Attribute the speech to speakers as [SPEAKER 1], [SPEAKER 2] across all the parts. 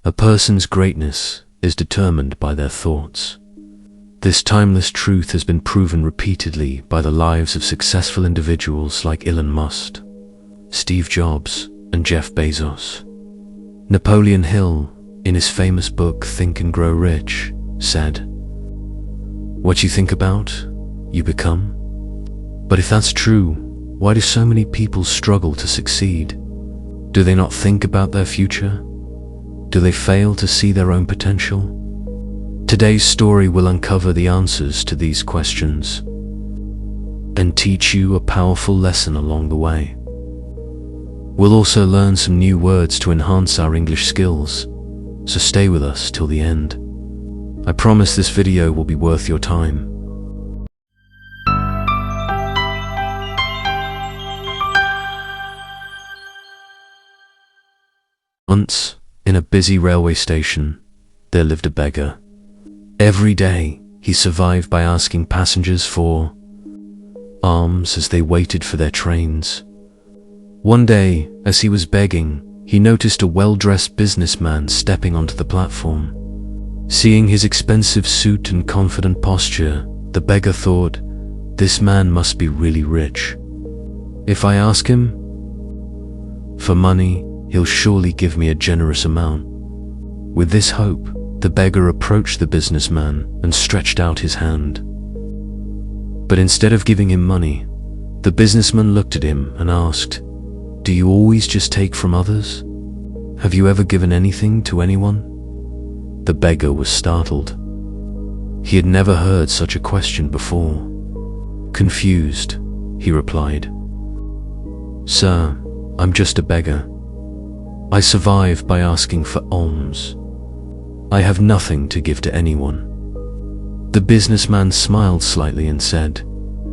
[SPEAKER 1] A person's greatness is determined by their thoughts. This timeless truth has been proven repeatedly by the lives of successful individuals like Elon Musk, Steve Jobs, and Jeff Bezos. Napoleon Hill, in his famous book Think and Grow Rich, said, "What you think about, you become." But if that's true, why do so many people struggle to succeed? Do they not think about their future? Do they fail to see their own potential? Today's story will uncover the answers to these questions and teach you a powerful lesson along the way. We'll also learn some new words to enhance our English skills, so stay with us till the end. I promise this video will be worth your time. Once, in a busy railway station, there lived a beggar. Every day, he survived by asking passengers for alms as they waited for their trains. One day, as he was begging, he noticed a well-dressed businessman stepping onto the platform. Seeing his expensive suit and confident posture, the beggar thought, "This man must be really rich. If I ask him for money, he'll surely give me a generous amount." With this hope, the beggar approached the businessman and stretched out his hand. But instead of giving him money, the businessman looked at him and asked, "Do you always just take from others? Have you ever given anything to anyone?" The beggar was startled. He had never heard such a question before. Confused, he replied, "Sir, I'm just a beggar. I survive by asking for alms. I have nothing to give to anyone." The businessman smiled slightly and said,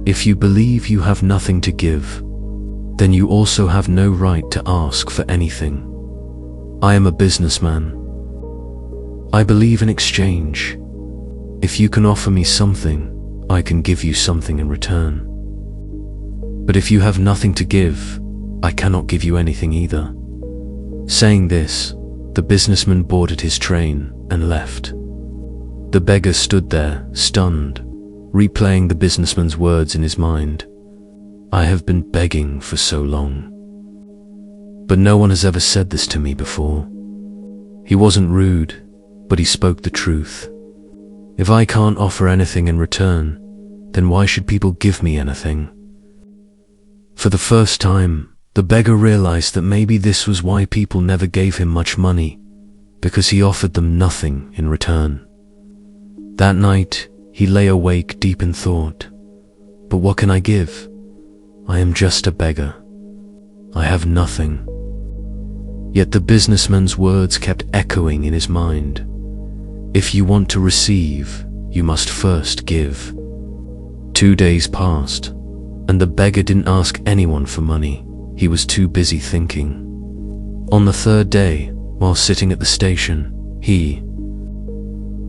[SPEAKER 1] "If you believe you have nothing to give, then you also have no right to ask for anything. I am a businessman. I believe in exchange. If you can offer me something, I can give you something in return. But if you have nothing to give, I cannot give you anything either." Saying this, the businessman boarded his train and left. The beggar stood there, stunned, replaying the businessman's words in his mind. "I have been begging for so long, but no one has ever said this to me before." He wasn't rude, but he spoke the truth. If I can't offer anything in return, then why should people give me anything? For the first time, the beggar realized that maybe this was why people never gave him much money, because he offered them nothing in return. That night, he lay awake deep in thought. But what can I give? I am just a beggar. I have nothing. Yet the businessman's words kept echoing in his mind. If you want to receive, you must first give. 2 days passed, and the beggar didn't ask anyone for money. He was too busy thinking. On the 3rd day, while sitting at the station, he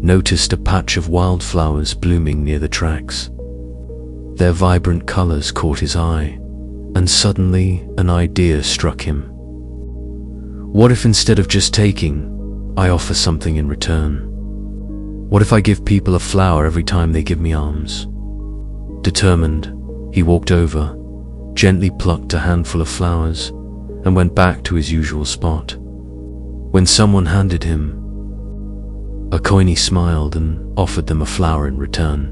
[SPEAKER 1] noticed a patch of wildflowers blooming near the tracks. Their vibrant colors caught his eye, and suddenly an idea struck him. What if instead of just taking, I offer something in return? What if I give people a flower every time they give me alms? Determined, he walked over, gently plucked a handful of flowers, and went back to his usual spot. When someone handed him a coin, he smiled and offered them a flower in return.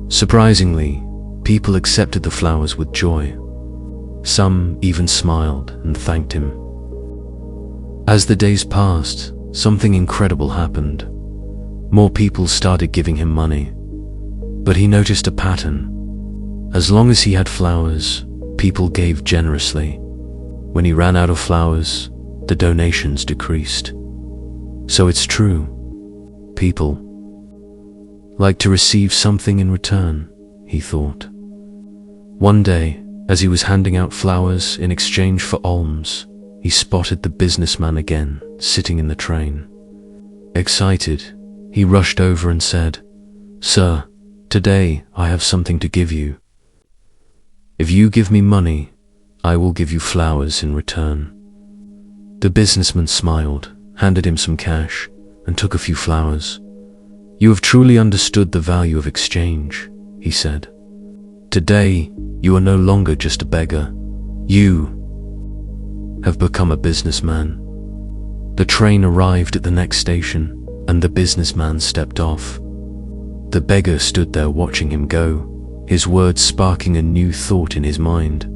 [SPEAKER 1] Surprisingly, people accepted the flowers with joy. Some even smiled and thanked him. As the days passed, something incredible happened. More people started giving him money, but he noticed a pattern. As long as he had flowers, people gave generously. When he ran out of flowers, the donations decreased. So it's true. People like to receive something in return, he thought. One day, as he was handing out flowers in exchange for alms, he spotted the businessman again, sitting in the train. Excited, he rushed over and said, "Sir, today I have something to give you. If you give me money, I will give you flowers in return." The businessman smiled, handed him some cash, and took a few flowers. "You have truly understood the value of exchange," he said. "Today, you are no longer just a beggar. You have become a businessman." The train arrived at the next station, and the businessman stepped off. The beggar stood there watching him go, his words sparking a new thought in his mind.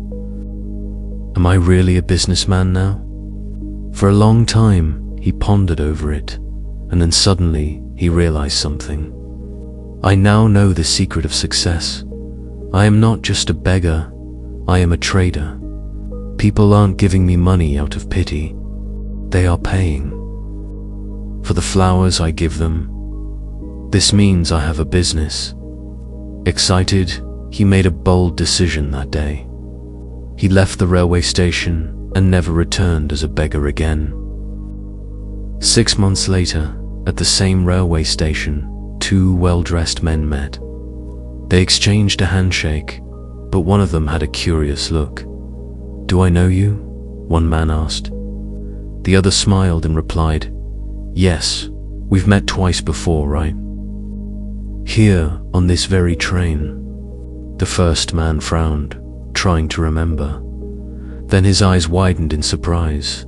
[SPEAKER 1] Am I really a businessman now? For a long time, he pondered over it, and then suddenly he realized something. I now know the secret of success. I am not just a beggar, I am a trader. People aren't giving me money out of pity. They are paying for the flowers I give them. This means I have a business. Excited, he made a bold decision that day. He left the railway station and never returned as a beggar again. 6 months later, at the same railway station, two well-dressed men met. They exchanged a handshake, but one of them had a curious look. "Do I know you?" one man asked. The other smiled and replied, "Yes, we've met twice before, right? Here, on this very train." The first man frowned, trying to remember. Then his eyes widened in surprise.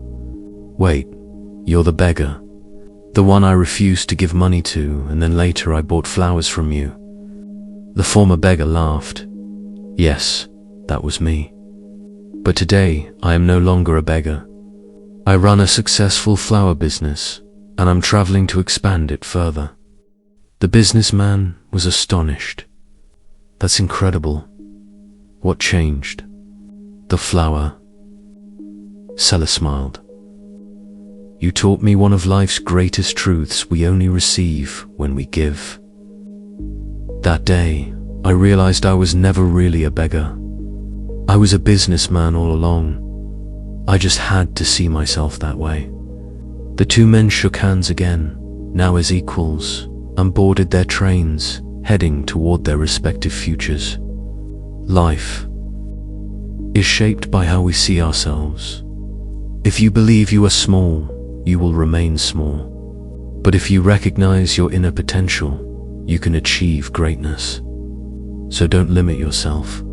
[SPEAKER 1] "Wait, you're the beggar. The one I refused to give money to, and then later I bought flowers from you." The former beggar laughed. "Yes, that was me. But today, I am no longer a beggar. I run a successful flower business, and I'm traveling to expand it further." The businessman was astonished. "That's incredible. What changed?" "The flower." Seller smiled. "You taught me one of life's greatest truths: we only receive when we give." That day, I realized I was never really a beggar. I was a businessman all along. I just had to see myself that way. The two men shook hands again, now as equals, and boarded their trains, heading toward their respective futures. Life is shaped by how we see ourselves. If you believe you are small, you will remain small. But if you recognize your inner potential, you can achieve greatness. So don't limit yourself.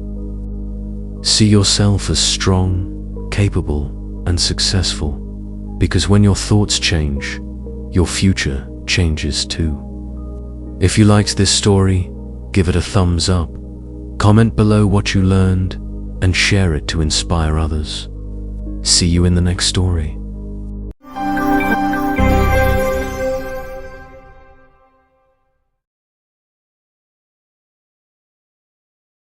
[SPEAKER 1] See yourself as strong, capable, and successful, because when your thoughts change, your future changes too. If you liked this story, give it a thumbs up, comment below what you learned, and share it to inspire others. See you in the next story.